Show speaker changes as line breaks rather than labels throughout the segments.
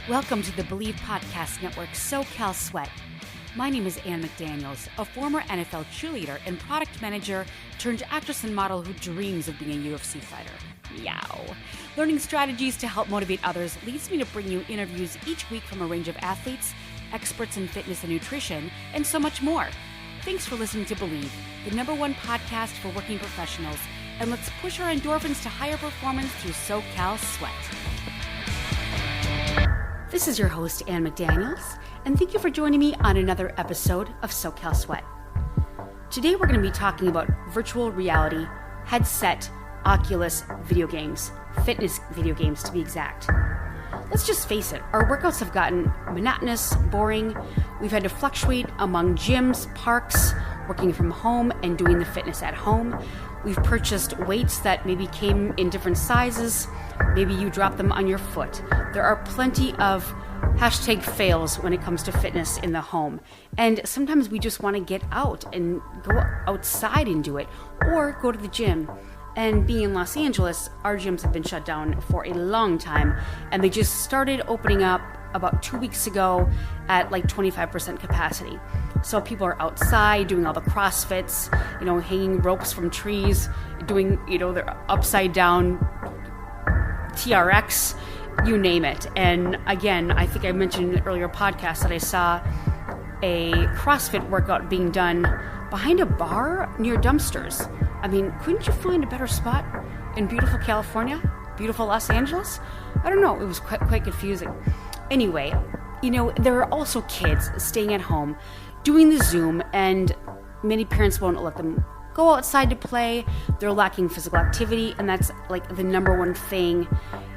Welcome to the Believe Podcast Network SoCal Sweat. My name is Ann McDaniels, a former NFL cheerleader and product manager turned actress and model who dreams of being a UFC fighter. Meow. Learning strategies to help motivate others leads me to bring you interviews each week from a range of athletes, experts in fitness and nutrition, and so much more. Thanks for listening to Believe, the #1 podcast for working professionals, and let's push our endorphins to higher performance through SoCal Sweat. This is your host, Ann McDaniels, and thank you for joining me on another episode of SoCal Sweat. Today we're going to be talking about virtual reality, headset, Oculus video games, fitness video games to be exact. Let's just face it, our workouts have gotten monotonous, boring. We've had to fluctuate among gyms, parks, working from home, and doing the fitness at home. We've purchased weights that maybe came in different sizes. Maybe you drop them on your foot. There are plenty of #fails when it comes to fitness in the home. And sometimes we just want to get out and go outside and do it, or go to the gym. And being in Los Angeles, our gyms have been shut down for a long time, and they just started opening up about 2 weeks ago at like 25% capacity. So people are outside doing all the CrossFits, hanging ropes from trees, doing, their upside down TRX, you name it. And again, I think I mentioned in an earlier podcast that I saw a CrossFit workout being done behind a bar near dumpsters. I mean, couldn't you find a better spot in beautiful California? Beautiful Los Angeles? I don't know. It was quite confusing. Anyway, there are also kids staying at home doing the Zoom, and many parents won't let them go outside to play. They're lacking physical activity, and that's like the #1 thing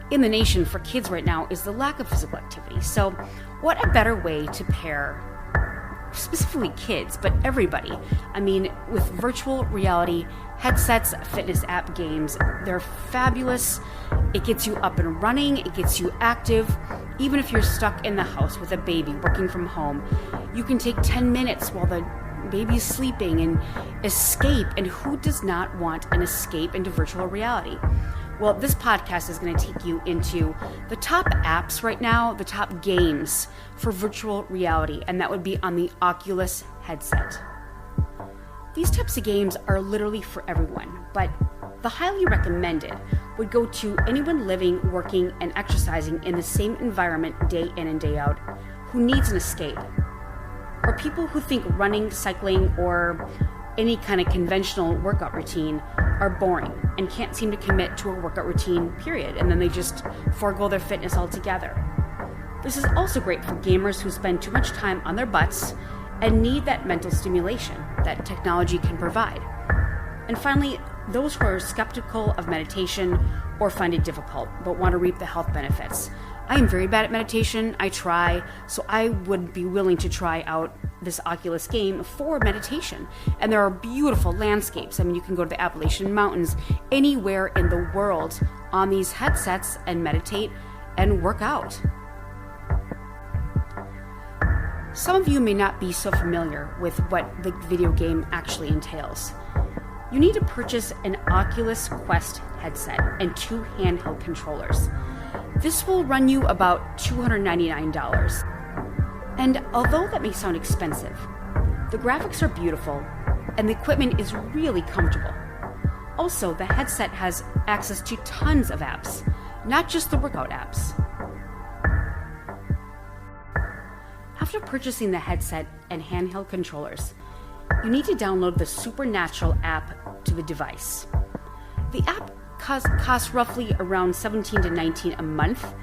in the nation for kids right now is the lack of physical activity. So what a better way to pair specifically kids, but everybody. I mean, with virtual reality headsets, fitness app games, they're fabulous. It gets you up and running. It gets you active. Even if you're stuck in the house with a baby working from home, you can take 10 minutes while the baby's sleeping and escape. And who does not want an escape into virtual reality? Well, this podcast is going to take you into the top apps right now, the top games for virtual reality, and that would be on the Oculus headset. These types of games are literally for everyone, but the highly recommended would go to anyone living, working, and exercising in the same environment day in and day out who needs an escape, or people who think running, cycling, or any kind of conventional workout routine are boring and can't seem to commit to a workout routine, period, and then they just forego their fitness altogether. This is also great for gamers who spend too much time on their butts and need that mental stimulation that technology can provide. And finally, those who are skeptical of meditation or find it difficult but want to reap the health benefits. I am very bad at meditation. I try, so I would be willing to try out this Oculus game for meditation. And there are beautiful landscapes. I mean, you can go to the Appalachian Mountains, anywhere in the world on these headsets and meditate and work out. Some of you may not be so familiar with what the video game actually entails. You need to purchase an Oculus Quest headset and 2 handheld controllers. This will run you about $299. And although that may sound expensive, the graphics are beautiful and the equipment is really comfortable. Also, the headset has access to tons of apps, not just the workout apps. After purchasing the headset and handheld controllers, you need to download the Supernatural app to the device. The app costs roughly around $17 to $19 a month,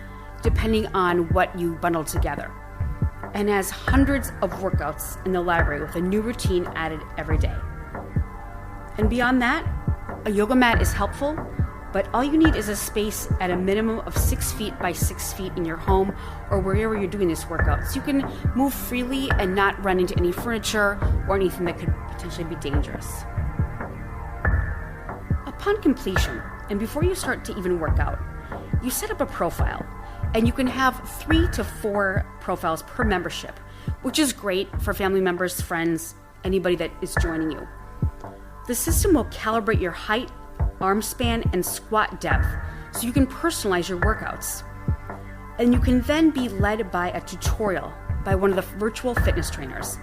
depending on what you bundle together, and has hundreds of workouts in the library with a new routine added every day. And beyond that, a yoga mat is helpful, but all you need is a space at a minimum of 6 feet by 6 feet in your home or wherever you're doing this workout, so you can move freely and not run into any furniture or anything that could potentially be dangerous. Upon completion, and before you start to even work out, you set up a profile, and you can have 3 to 4 profiles per membership, which is great for family members, friends, anybody that is joining you. The system will calibrate your height, arm span, and squat depth so you can personalize your workouts. And you can then be led by a tutorial by one of the virtual fitness trainers.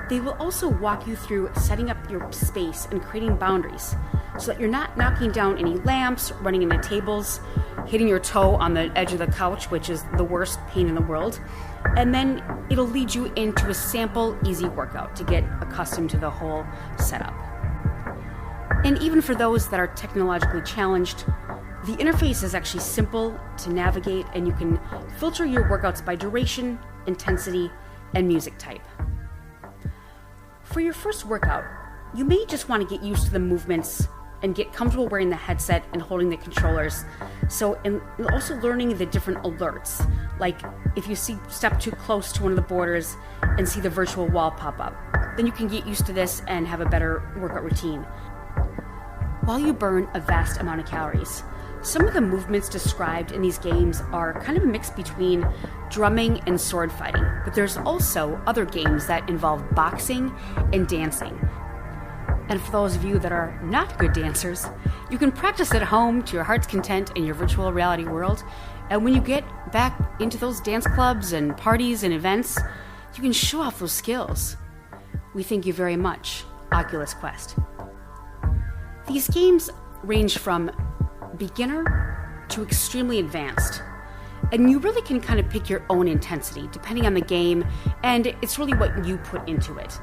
They will also walk you through setting up your space and creating boundaries so that you're not knocking down any lamps, running into tables, hitting your toe on the edge of the couch, which is the worst pain in the world. And then it'll lead you into a sample easy workout to get accustomed to the whole setup. And even for those that are technologically challenged, the interface is actually simple to navigate, and you can filter your workouts by duration, intensity, and music type. For your first workout, you may just want to get used to the movements and get comfortable wearing the headset and holding the controllers. And also learning the different alerts, like if you step too close to one of the borders and see the virtual wall pop up, then you can get used to this and have a better workout routine. While you burn a vast amount of calories, some of the movements described in these games are kind of a mix between drumming and sword fighting, but there's also other games that involve boxing and dancing. And for those of you that are not good dancers, you can practice at home to your heart's content in your virtual reality world. And when you get back into those dance clubs and parties and events, you can show off those skills. We thank you very much, Oculus Quest. These games range from beginner to extremely advanced, and you really can kind of pick your own intensity depending on the game, and it's really what you put into it.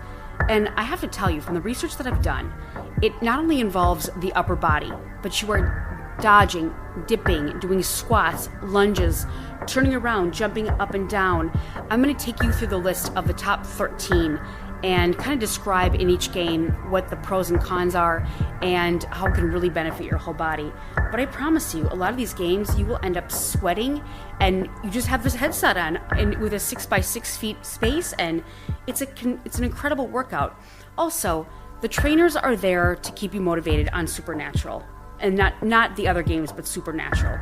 And I have to tell you, from the research that I've done, it not only involves the upper body, but you are dodging, dipping, doing squats, lunges, turning around, jumping up and down. I'm going to take you through the list of the top 13 and kind of describe in each game what the pros and cons are and how it can really benefit your whole body. But I promise you, a lot of these games, you will end up sweating, and you just have this headset on and with a 6x6 feet space, and it's an incredible workout. Also, the trainers are there to keep you motivated on Supernatural, and not the other games, but Supernatural.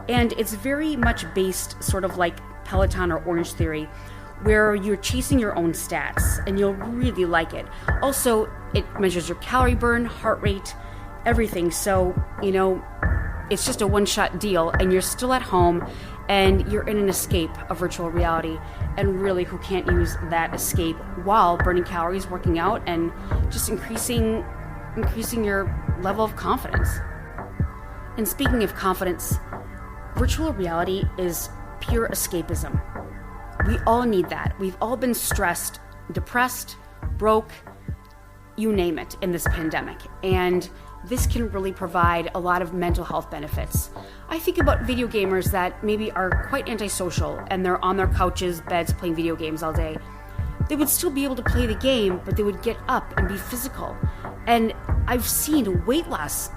And it's very much based sort of like Peloton or Orange Theory, where you're chasing your own stats, and you'll really like it. Also, it measures your calorie burn, heart rate, everything. So, it's just a one-shot deal, and you're still at home, and you're in an escape of virtual reality. And really, who can't use that escape while burning calories, working out, and just increasing your level of confidence? And speaking of confidence, virtual reality is pure escapism. We all need that. We've all been stressed, depressed, broke, you name it, in this pandemic. And this can really provide a lot of mental health benefits. I think about video gamers that maybe are quite antisocial and they're on their couches, beds, playing video games all day. They would still be able to play the game, but they would get up and be physical. And I've seen weight loss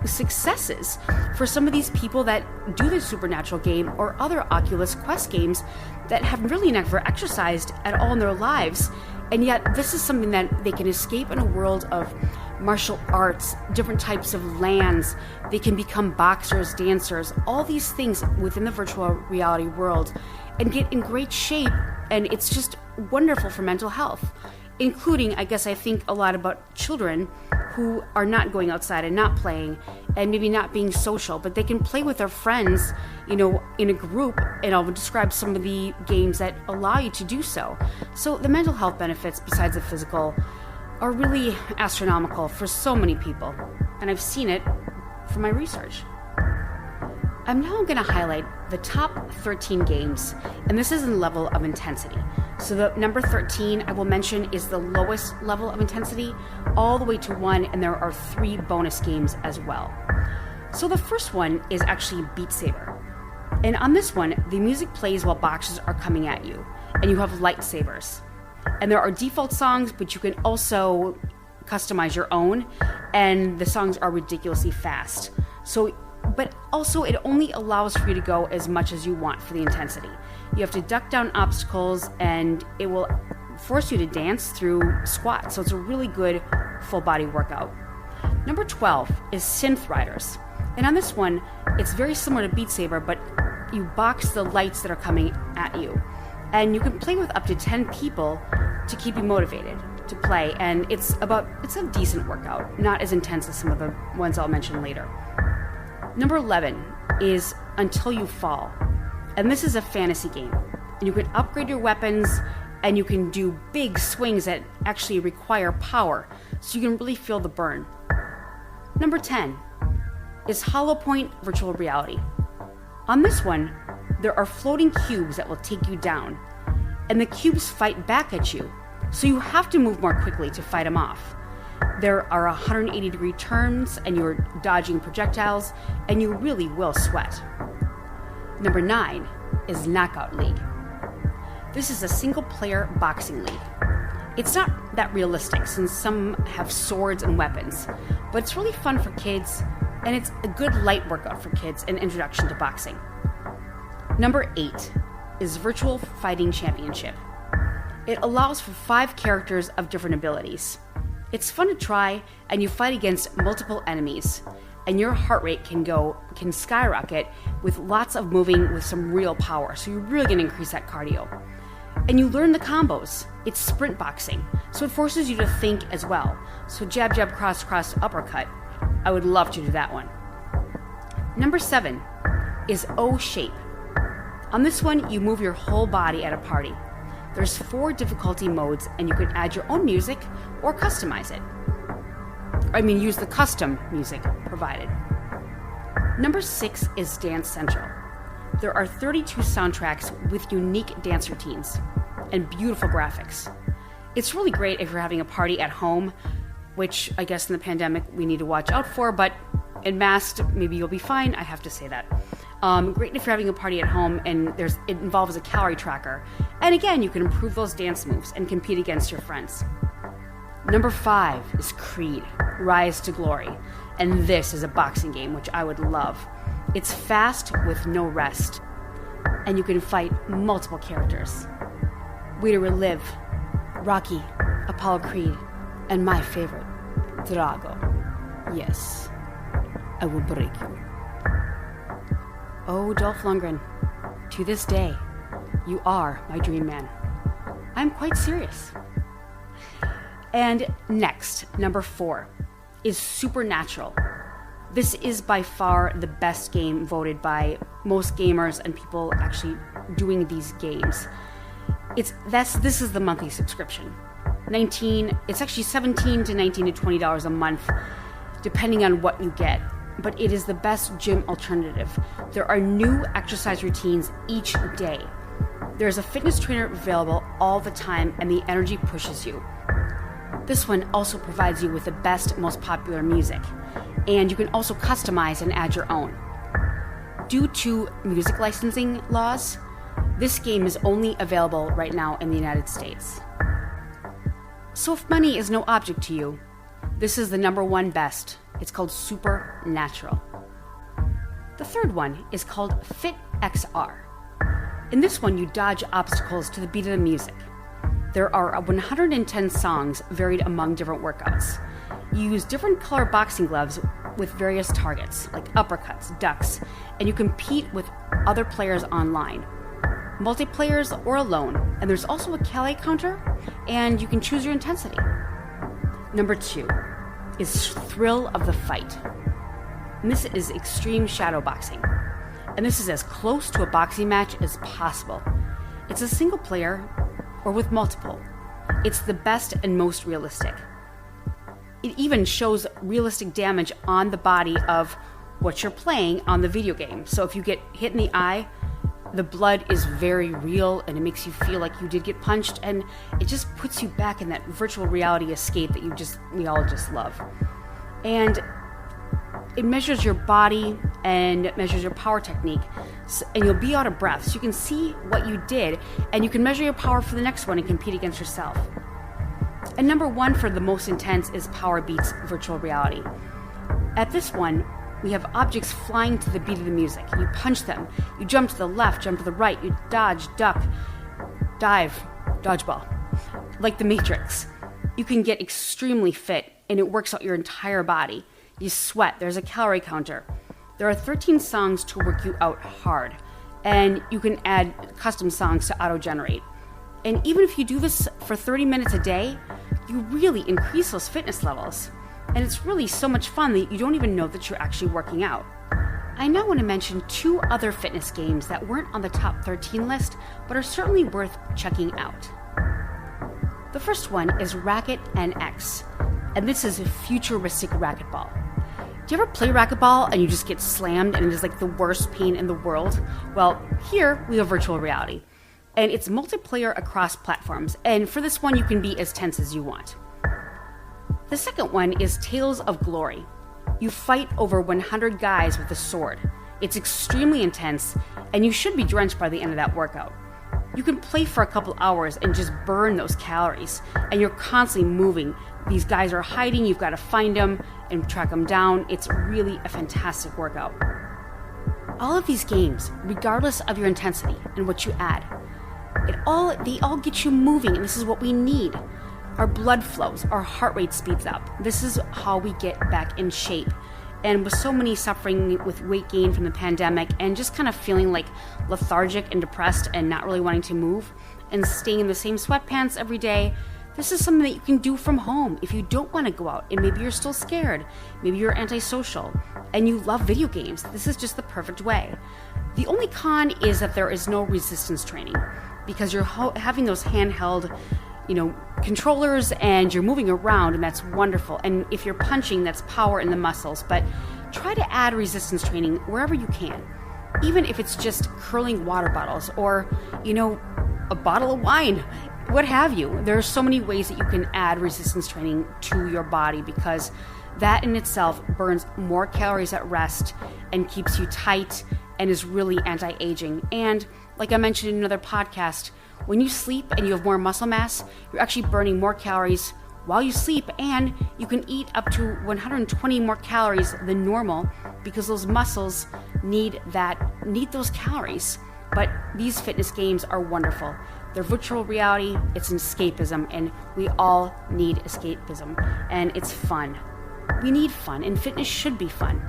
successes for some of these people that do the Supernatural game or other Oculus Quest games that have really never exercised at all in their lives, and yet this is something that they can escape in a world of martial arts, different types of lands. They can become boxers, dancers, all these things within the virtual reality world, and get in great shape, and it's just wonderful for mental health. Including, I think a lot about children who are not going outside and not playing and maybe not being social, but they can play with their friends, in a group, and I'll describe some of the games that allow you to do so. So the mental health benefits, besides the physical, are really astronomical for so many people, and I've seen it from my research. I'm now going to highlight the top 13 games, and this is in level of intensity. So the number 13 I will mention is the lowest level of intensity, all the way to 1, and there are 3 bonus games as well. So the first one is actually Beat Saber. And on this one, the music plays while boxes are coming at you, and you have lightsabers. And there are default songs, but you can also customize your own, and the songs are ridiculously fast. But also it only allows for you to go as much as you want for the intensity. You have to duck down obstacles, and it will force you to dance through squats. So it's a really good full body workout. Number 12 is Synth Riders. And on this one, it's very similar to Beat Saber, but you box the lights that are coming at you. And you can play with up to 10 people to keep you motivated to play. And it's a decent workout, not as intense as some of the ones I'll mention later. Number 11 is Until You Fall. And this is a fantasy game. And you can upgrade your weapons, and you can do big swings that actually require power, so you can really feel the burn. Number 10 is Hollow Point Virtual Reality. On this one, there are floating cubes that will take you down, and the cubes fight back at you, so you have to move more quickly to fight them off. There are 180-degree turns, and you're dodging projectiles, and you really will sweat. Number 9 is Knockout League. This is a single-player boxing league. It's not that realistic since some have swords and weapons, but it's really fun for kids, and it's a good light workout for kids and introduction to boxing. Number 8 is Virtual Fighting Championship. It allows for 5 characters of different abilities. It's fun to try, and you fight against multiple enemies, and your heart rate can skyrocket with lots of moving with some real power, so you're really going to increase that cardio. And you learn the combos. It's sprint boxing, so it forces you to think as well. So jab, jab, cross, cross, uppercut. I would love to do that one. Number 7 is O-Shape. On this one, you move your whole body at a party. There's 4 difficulty modes, and you can add your own music or customize it. Use the custom music provided. Number 6 is Dance Central. There are 32 soundtracks with unique dance routines and beautiful graphics. It's really great if you're having a party at home, which I guess in the pandemic we need to watch out for, but in masked, maybe you'll be fine. I have to say that. Great if you're having a party at home and it involves a calorie tracker. And again, you can improve those dance moves and compete against your friends. Number 5 is Creed, Rise to Glory. And this is a boxing game, which I would love. It's fast with no rest. And you can fight multiple characters. Way to relive Rocky, Apollo Creed, and my favorite, Drago. Yes, I will break you. Oh, Dolph Lundgren, to this day, you are my dream man. I'm quite serious. And next, number 4, is Supernatural. This is by far the best game voted by most gamers and people actually doing these games. This is the monthly subscription. It's actually $17 to $19 to $20 a month, depending on what you get. But it is the best gym alternative. There are new exercise routines each day. There's a fitness trainer available all the time, and the energy pushes you. This one also provides you with the best, most popular music, and you can also customize and add your own. Due to music licensing laws, this game is only available right now in the United States. So if money is no object to you, this is the number 1 best. It's called Supernatural. The third one is called Fit XR. In this one, you dodge obstacles to the beat of the music. There are 110 songs varied among different workouts. You use different color boxing gloves with various targets, like uppercuts, ducks, and you compete with other players online, multiplayers or alone, and there's also a calorie counter, and you can choose your intensity. Number 2 is Thrill of the Fight. And this is extreme shadow boxing. And this is as close to a boxing match as possible. It's a single player or with multiple. It's the best and most realistic. It even shows realistic damage on the body of what you're playing on the video game. So if you get hit in the eye, the blood is very real and it makes you feel like you did get punched, and it just puts you back in that virtual reality escape that we all just love. And it measures your body and it measures your power technique, and you'll be out of breath, so you can see what you did and you can measure your power for the next one and compete against yourself. And number 1 for the most intense is Power Beats Virtual Reality. At this one, we have objects flying to the beat of the music. You punch them, you jump to the left, jump to the right, you dodge, duck, dive, dodgeball. Like the Matrix. You can get extremely fit and it works out your entire body. You sweat, there's a calorie counter. There are 13 songs to work you out hard, and you can add custom songs to auto-generate. And even if you do this for 30 minutes a day, you really increase those fitness levels. And it's really so much fun that you don't even know that you're actually working out. I now want to mention 2 other fitness games that weren't on the top 13 list, but are certainly worth checking out. The first one is Racket NX, and this is a futuristic racquetball. Do you ever play racquetball and you just get slammed and it is like the worst pain in the world? Well, here we have virtual reality, and it's multiplayer across platforms, and for this one you can be as tense as you want. The second one is Tales of Glory. You fight over 100 guys with a sword. It's extremely intense, and you should be drenched by the end of that workout. You can play for a couple hours and just burn those calories, and you're constantly moving. These guys are hiding, you've got to find them and track them down. It's really a fantastic workout. All of these games, regardless of your intensity and what you add, they all get you moving, and this is what we need. Our blood flows, our heart rate speeds up. This is how we get back in shape. And with so many suffering with weight gain from the pandemic and just kind of feeling like lethargic and depressed and not really wanting to move and staying in the same sweatpants every day, this is something that you can do from home if you don't want to go out and maybe you're still scared, maybe you're antisocial and you love video games. This is just the perfect way. The only con is that there is no resistance training because you're having those handheld controllers and you're moving around, and that's wonderful. And if you're punching, that's power in the muscles. But try to add resistance training wherever you can, even if it's just curling water bottles or, a bottle of wine, what have you. There are so many ways that you can add resistance training to your body because that in itself burns more calories at rest and keeps you tight and is really anti-aging. And like I mentioned in another podcast, when you sleep and you have more muscle mass, you're actually burning more calories while you sleep, and you can eat up to 120 more calories than normal because those muscles need those calories. But these fitness games are wonderful. They're virtual reality, it's an escapism, and we all need escapism, and it's fun. We need fun, and fitness should be fun.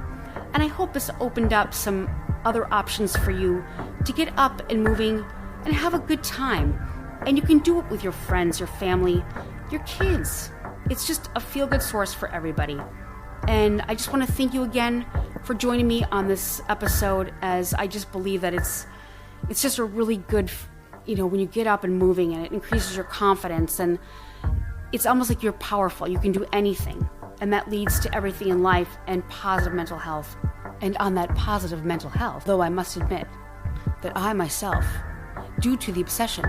And I hope this opened up some other options for you to get up and moving and have a good time. And you can do it with your friends, your family, your kids. It's just a feel-good source for everybody. And I just want to thank you again for joining me on this episode, as I just believe that it's just a really good, when you get up and moving, and it increases your confidence, and it's almost like you're powerful. You can do anything. And that leads to everything in life and positive mental health. And on that positive mental health, though I must admit that I myself, due to the obsession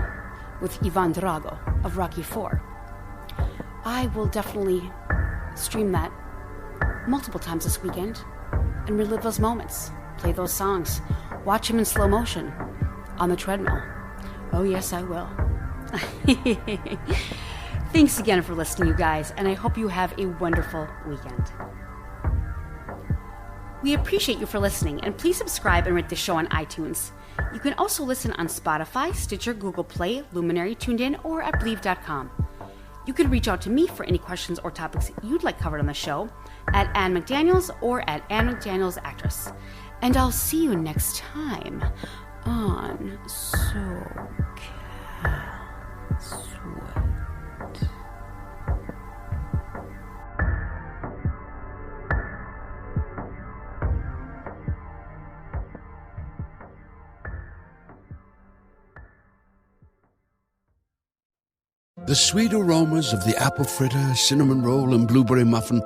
with Ivan Drago of Rocky IV, I will definitely stream that multiple times this weekend and relive those moments, play those songs, watch him in slow motion on the treadmill. Oh yes, I will. Thanks again for listening, you guys, and I hope you have a wonderful weekend. We appreciate you for listening, and please subscribe and rate the show on iTunes. You can also listen on Spotify, Stitcher, Google Play, Luminary, TuneIn, or at Believe.com. You can reach out to me for any questions or topics you'd like covered on the show at Ann McDaniels or at Ann McDaniels Actress. And I'll see you next time on SoCal Sweat.
The sweet aromas of the apple fritter, cinnamon roll, and blueberry muffin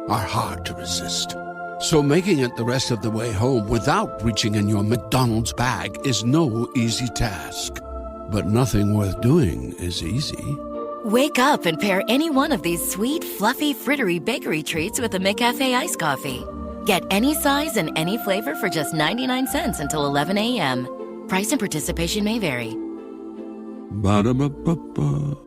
are hard to resist. So making it the rest of the way home without reaching in your McDonald's bag is no easy task. But nothing worth doing is easy.
Wake up and pair any one of these sweet, fluffy, frittery bakery treats with a McCafe iced coffee. Get any size and any flavor for just 99 cents until 11 a.m. Price and participation may vary.
Ba-da-ba-ba-ba.